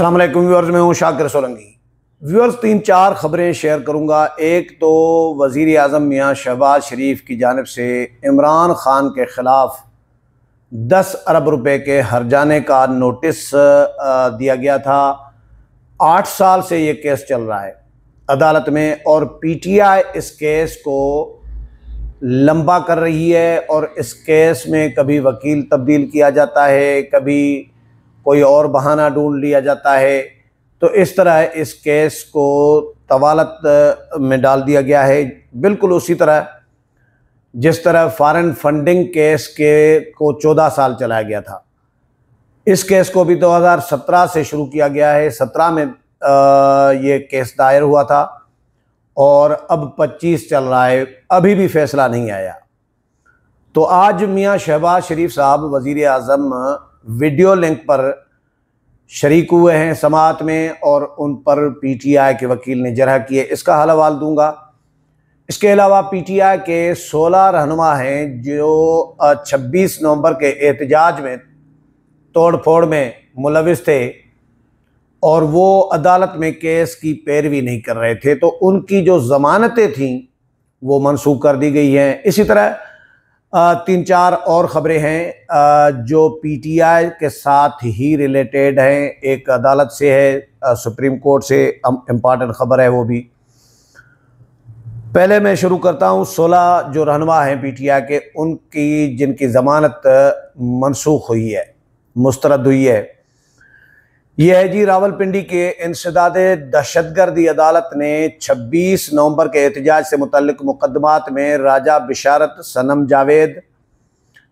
अस्सलाम वालेकुम व्यूअर्स, मैं हूँ शाकिर सोलंकी। व्यूअर्स, 3-4 खबरें शेयर करूँगा। एक तो वज़ीर आज़म मियाँ शहबाज शरीफ की जानिब से इमरान ख़ान के ख़िलाफ़ 10 अरब रुपए के हर्जाने का नोटिस दिया गया था। 8 साल से ये केस चल रहा है अदालत में और पीटीआई इस केस को लंबा कर रही है और इस केस में कभी वकील तब्दील किया जाता है, कभी कोई और बहाना ढूंढ लिया जाता है। तो इस तरह इस केस को तवालत में डाल दिया गया है, बिल्कुल उसी तरह जिस तरह फॉरेन फंडिंग केस के को 14 साल चलाया गया था। इस केस को भी 2017 से शुरू किया गया है। 17 में ये केस दायर हुआ था और अब 25 चल रहा है, अभी भी फैसला नहीं आया। तो आज मियाँ शहबाज शरीफ साहब वज़ीर आज़म वीडियो लिंक पर शरीक हुए हैं समाअत में और उन पर पीटीआई के वकील ने जरह किए, इसका हवाला दूंगा। इसके अलावा पीटीआई के 16 रहनुमा हैं जो 26 नवंबर के एहतजाज में तोड़ फोड़ में मुलविस थे और वो अदालत में केस की पैरवी नहीं कर रहे थे, तो उनकी जो ज़मानतें थीं वो मनसूख कर दी गई हैं। इसी तरह 3-4 और ख़बरें हैं जो पीटीआई के साथ ही रिलेटेड हैं। एक अदालत से है, सुप्रीम कोर्ट से इम्पॉर्टेंट ख़बर है वो भी। पहले मैं शुरू करता हूँ 16 जो रहनुमा हैं पीटीआई के, उनकी जिनकी ज़मानत मनसूख हुई है, मुस्तरद हुई है। यह है जी, रावलपिंडी के इंसदादे दहशतगर्दी अदालत ने 26 नवंबर के एहतजाज से मुतल्लिक मुकदमात में राजा बिशारत, सनम जावेद,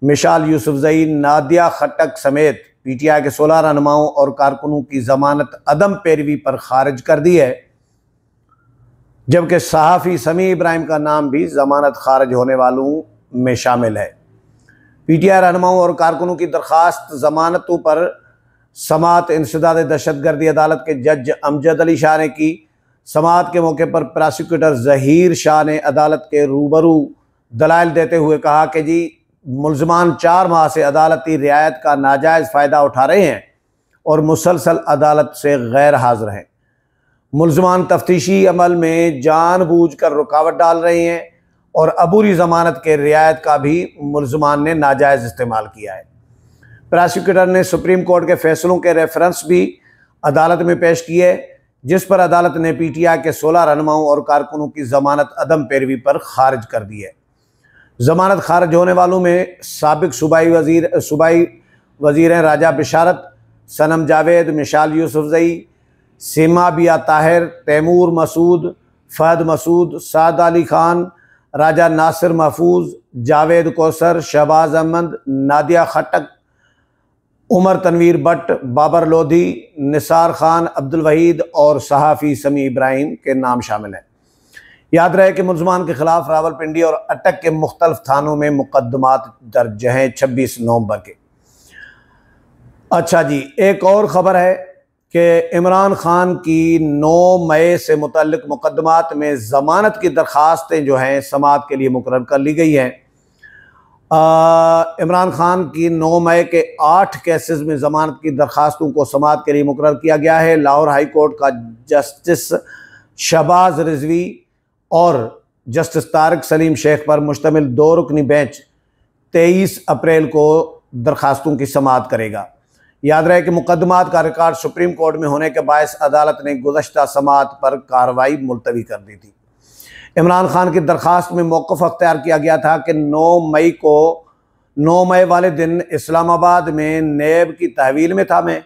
मिशाल यूसुफजई, नादिया खट्टक समेत पीटीआई के 16 रहनुमाओं और कारकुनों की ज़मानत अदम पैरवी पर खारिज कर दी है, जबकि सहाफ़ी समी इब्राहिम का नाम भी ज़मानत खारिज होने वालों में शामिल है। पीटीआई रहनुमाओं और कारकुनों की दरख्वास्त ज़मानतों पर समाअत इंसदाद दहशतगर्दी अदालत के जज अमजद अली शाह ने की। समाअत के मौके पर प्रोसिक्यूटर ज़हीर शाह ने अदालत के रूबरू दलाइल देते हुए कहा कि जी मुल्ज़मान 4 माह से अदालती रियायत का नाजायज़ फ़ायदा उठा रहे हैं और मुसलसल अदालत से गैर हाज़िर हैं। मुल्ज़मान तफ्तीशी अमल में जानबूझकर रुकावट डाल रहे हैं और अबूरी ज़मानत के रियायत का भी मुल्ज़मान ने नाजायज़ इस्तेमाल किया है। प्रोसिक्यूटर ने सुप्रीम कोर्ट के फैसलों के रेफरेंस भी अदालत में पेश किए, जिस पर अदालत ने पीटीआई के 16 रहनुमाओं और कारकुनों की ज़मानत अदम पैरवी पर खारिज कर दी है। ज़मानत खारिज होने वालों में साबिक सूबाई वज़ीर हैं राजा बिशारत, सनम जावेद, मिशाल यूसुफजई, सीमा बिया ताहिर, तैमूर मसूद, फहद मसूद, साद अली खान, राजा नासिर महफूज, जावेद कौसर, शहबाज अहमद, नादिया खट्टक, उमर तनवीर भट्ट, बाबर लोधी, निसार खान, अब्दुल वहीद और सहाफ़ी समी इब्राहिम के नाम शामिल हैं। याद रहे कि मुल्ज़मान के ख़िलाफ़ रावलपिंडी और अटक के मुख्तलिफ थानों में मुकदमात दर्ज हैं 26 नवंबर के। अच्छा जी, एक और ख़बर है कि इमरान ख़ान की 9 मई से मुतल्लिक मुकदमात में ज़मानत की दरख्वास्तें जो हैं समाअत के लिए मुकर्रर कर ली गई हैं। इमरान ख़ान की 9 मई के 8 केसेस में ज़मानत की दरख्वास्तों को समाअत के लिए मुकर्रर किया गया है। लाहौर हाई कोर्ट का जस्टिस शहबाज रिजवी और जस्टिस तारिक सलीम शेख पर मुश्तमिल 2 रुकनी बेंच 23 अप्रैल को दरख्वास्तों की समाअत करेगा। याद रहे कि मुकदमात का रिकॉर्ड सुप्रीम कोर्ट में होने के बायस अदालत ने गुज़श्ता समाअत पर कार्रवाई मुलतवी कर दी थी। इमरान ख़ान की दरख्वास्त में मौक़िफ़ अख्तियार किया गया था कि 9 मई वाले दिन इस्लामाबाद में नेब की तहवील में था मैं,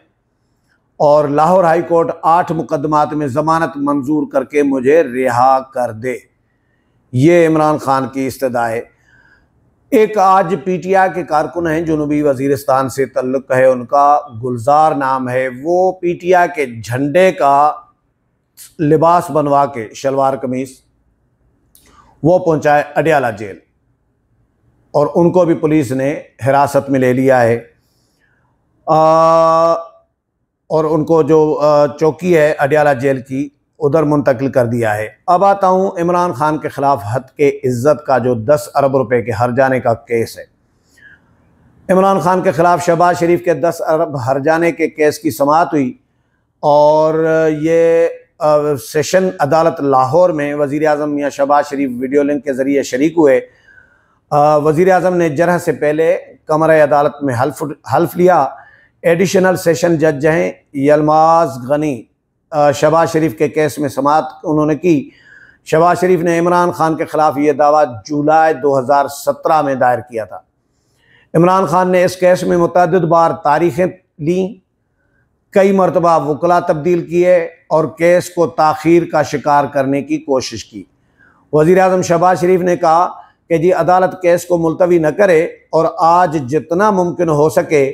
और लाहौर हाई कोर्ट 8 मुकदमात में ज़मानत मंजूर करके मुझे रिहा कर दे। ये इमरान ख़ान की इस्तदा है। एक आज पीटीआई के कारकुन हैं, जनूबी वज़ीरिस्तान से तल्लुक़ है उनका, गुलजार नाम है। वो पीटीआई के झंडे का लिबास बनवा के, शलवार कमीज़, वो पहुंचाए अडियाला जेल और उनको भी पुलिस ने हिरासत में ले लिया है और उनको जो चौकी है अडियाला जेल की उधर मुंतकिल कर दिया है। अब आता हूं इमरान खान के ख़िलाफ़ हद के इज़्ज़त का जो 10 अरब रुपए के हर्जाने का केस है। इमरान खान के ख़िलाफ़ शहबाज शरीफ के 10 अरब हर्जाने के केस की समाअत हुई। और ये सेशन अदालत लाहौर में वज़ीर आज़म मियाँ शहबाज शरीफ वीडियो लिंक के ज़रिए शरीक हुए। वज़ीर आज़म ने जरह से पहले कमरे अदालत में हल्फ लिया। एडिशनल सेशन जज हैं यलमाज गनी शहबाज शरीफ के केस में समाअत उन्होंने की। शहबाज शरीफ ने इमरान खान के ख़िलाफ़ ये दावा जुलाई 2017 में दायर किया था। इमरान खान ने इस केस में मुतअद्दिद बार तारीखें लीं, कई मरतबा वकला तब्दील किए और केस को ताख़ीर का शिकार करने की कोशिश की। वज़ीर आज़म शहबाज शरीफ ने कहा कि जी अदालत केस को मुलतवी न करे और आज जितना मुमकिन हो सके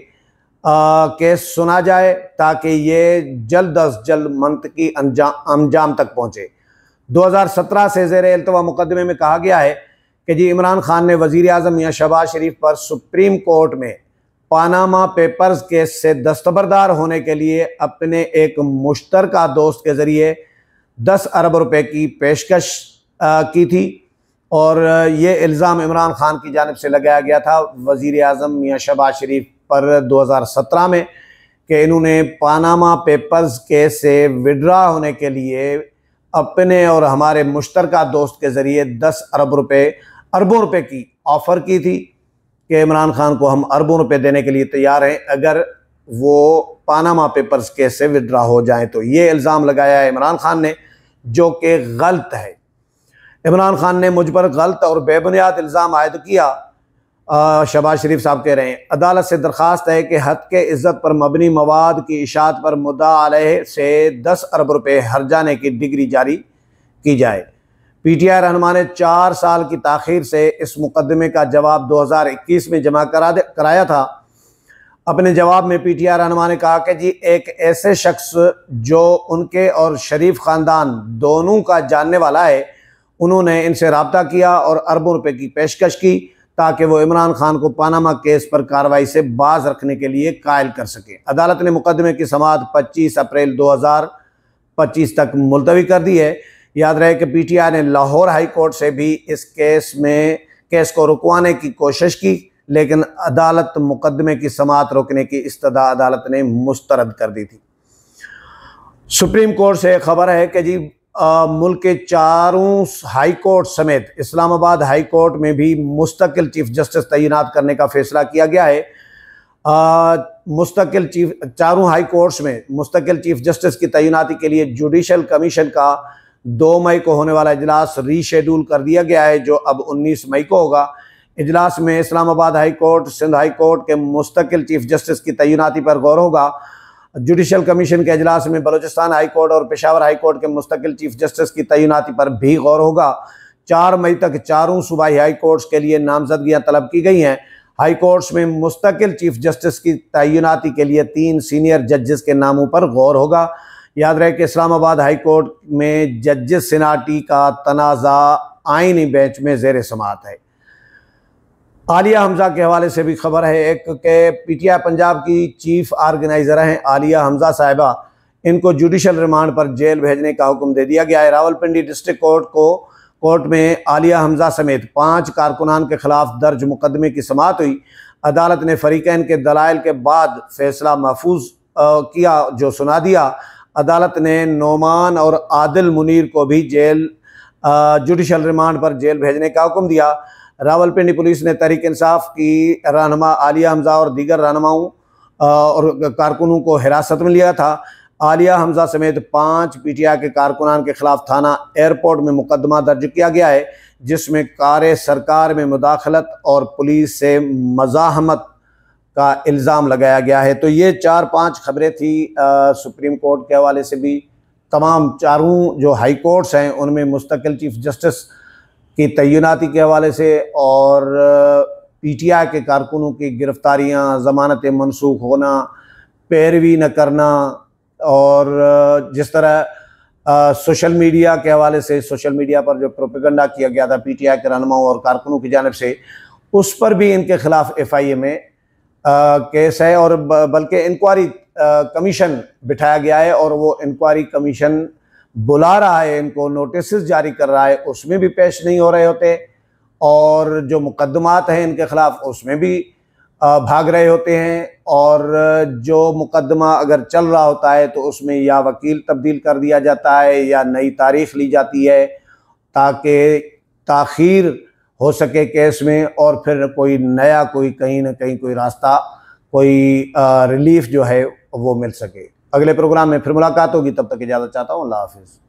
केस सुना जाए ताकि ये जल्द अज जल्द मंतकी अंजाम तक पहुँचे। 2017 से ज़ेर इल्तवा मुकदमे में कहा गया है कि जी इमरान खान ने वज़ीर आज़म मियाँ शहबाज शरीफ पर सुप्रीम कोर्ट में पानामा पेपर्स केस से दस्तबरदार होने के लिए अपने एक मुश्तरका दोस्त के ज़रिए 10 अरब रुपए की पेशकश की थी और ये इल्ज़ाम इमरान खान की जानिब से लगाया गया था वज़ीर आज़म मियाँ शहबाज शरीफ पर 2017 में कि इन्होंने पानामा पेपर्स केस से विड्रा होने के लिए अपने और हमारे मुश्तरका दोस्त के ज़रिए 10 अरबों रुपए की ऑफ़र की थी कि इमरान खान को हम अरबों रुपए देने के लिए तैयार हैं अगर वो पानामा पेपर्स केस से विड्रा हो जाएं। तो ये इल्ज़ाम लगाया है इमरान खान ने, जो कि गलत है। इमरान खान ने मुझ पर गलत और बेबुनियाद इल्ज़ाम आयद किया। शहबाज शरीफ साहब कह रहे हैं अदालत से दरख्वास्त है कि हद के इज़्ज़त पर मबनी मवाद की इशात पर मुद्दा अलैह से 10 अरब रुपए हर्जाने की डिग्री जारी की जाए। PTI रहनुमा ने 4 साल की ताख़ीर से इस मुकदमे का जवाब 2021 में जमा कराया था। अपने जवाब में PTI रहनुमा ने कहा कि जी एक ऐसे शख्स जो उनके और शरीफ ख़ानदान दोनों का जानने वाला है, उन्होंने इनसे रब्ता किया और अरबों रुपए की पेशकश की ताकि वो इमरान खान को पानामा केस पर कार्रवाई से बाज रखने के लिए कायल कर सके। अदालत ने मुकदमे की समाअत 25 अप्रैल 2025 तक मुलतवी कर दी है। याद रहे कि PTI ने लाहौर हाई कोर्ट से भी इस केस को रुकवाने की कोशिश की, लेकिन अदालत मुकदमे की समाअत रोकने की इस्तदा अदालत ने मुस्तरद कर दी थी। सुप्रीम कोर्ट से खबर है कि जी मुल्क के चारों हाई कोर्ट समेत इस्लामाबाद हाई कोर्ट में भी मुस्तकिल चीफ जस्टिस तैनात करने का फैसला किया गया है। चारों हाई कोर्ट्स में मुस्तकिल चीफ जस्टिस की तैनाती के लिए जुडिशल कमीशन का 2 मई को होने वाला इजलास रीशेड्यूल कर दिया गया है, जो अब 19 मई को होगा। इजलास में Islamabad high court, Sindh high court के मुस्तकिल चीफ जस्टिस की तैनाती पर गौर होगा। जुडिशल कमीशन के इजलास में बलूचिस्तान हाई कोर्ट और पेशावर हाई कोर्ट के मुस्तकिल चीफ जस्टिस की तैनाती पर भी गौर होगा। 4 मई तक चारों सूबाई हाई कोर्ट्स के लिए नामजदगियां तलब की गई हैं। हाई कोर्ट्स में मुस्तकिल चीफ जस्टिस की तैनाती के लिए 3 सीनियर जजेस के नामों पर गौर होगा। याद रहे कि इस्लामाबाद हाई कोर्ट में जजेस सिनाटी का तनाज़ा आईनी बेंच में ज़ेर समाअत है। आलिया हमज़ा के हवाले से भी खबर है एक के PTI पंजाब की चीफ ऑर्गेनाइज़र हैं आलिया हमज़ा साहिबा, इनको जुडिशल रिमांड पर जेल भेजने का हुक्म दे दिया गया है। रावलपिंडी डिस्ट्रिक्ट कोर्ट में आलिया हमज़ा समेत 5 कारकुनान के खिलाफ दर्ज मुकदमे की समाअत हुई। अदालत ने फरीकैन के दलाइल के बाद फैसला महफूज किया जो सुना दिया। अदालत ने नोमान और आदिल मुनीर को भी जुडिशल रिमांड पर जेल भेजने का हुक्म दिया। रावलपिंडी पुलिस ने तहरीक इंसाफ की रहनुमा आलिया हमज़ा और दीगर रहनुमाओं और कारकुनों को हिरासत में लिया था। आलिया हमज़ा समेत 5 PTI के कारकुनान के खिलाफ थाना एयरपोर्ट में मुकदमा दर्ज किया गया है, जिसमें कार सरकार में मुदाखलत और पुलिस से मज़ाहमत का इल्ज़ाम लगाया गया है। तो ये 4-5 खबरें थी सुप्रीम कोर्ट के हवाले से भी। तमाम चारों जो हाई कोर्ट्स हैं उनमें मुस्तकिल चीफ जस्टिस की तैनाती के हवाले से और PTI के कारकुनों की गिरफ्तारियां, ज़मानतें मनसूख होना, पैरवी न करना और जिस तरह सोशल मीडिया के हवाले से सोशल मीडिया पर जो प्रोपेगेंडा किया गया था PTI के रहनुमाओं और कारकुनों की जानिब से, उस पर भी इनके खिलाफ FIA में केस है और बल्कि इंक्वायरी कमीशन बिठाया गया है और वो इंक्वायरी कमीशन बुला रहा है, इनको नोटिस जारी कर रहा है, उसमें भी पेश नहीं हो रहे होते और जो मुकदमात हैं इनके खिलाफ उसमें भी भाग रहे होते हैं, और जो मुकदमा अगर चल रहा होता है तो उसमें या वकील तब्दील कर दिया जाता है या नई तारीख ली जाती है, ताकि ताख़ीर हो सके केस में, और फिर कोई नया, कोई कहीं ना कहीं कोई रास्ता, कोई रिलीफ जो है वो मिल सके। अगले प्रोग्राम में फिर मुलाकात होगी, तब तक इजाज़त चाहता हूँ। अल्लाह हाफ़िज़।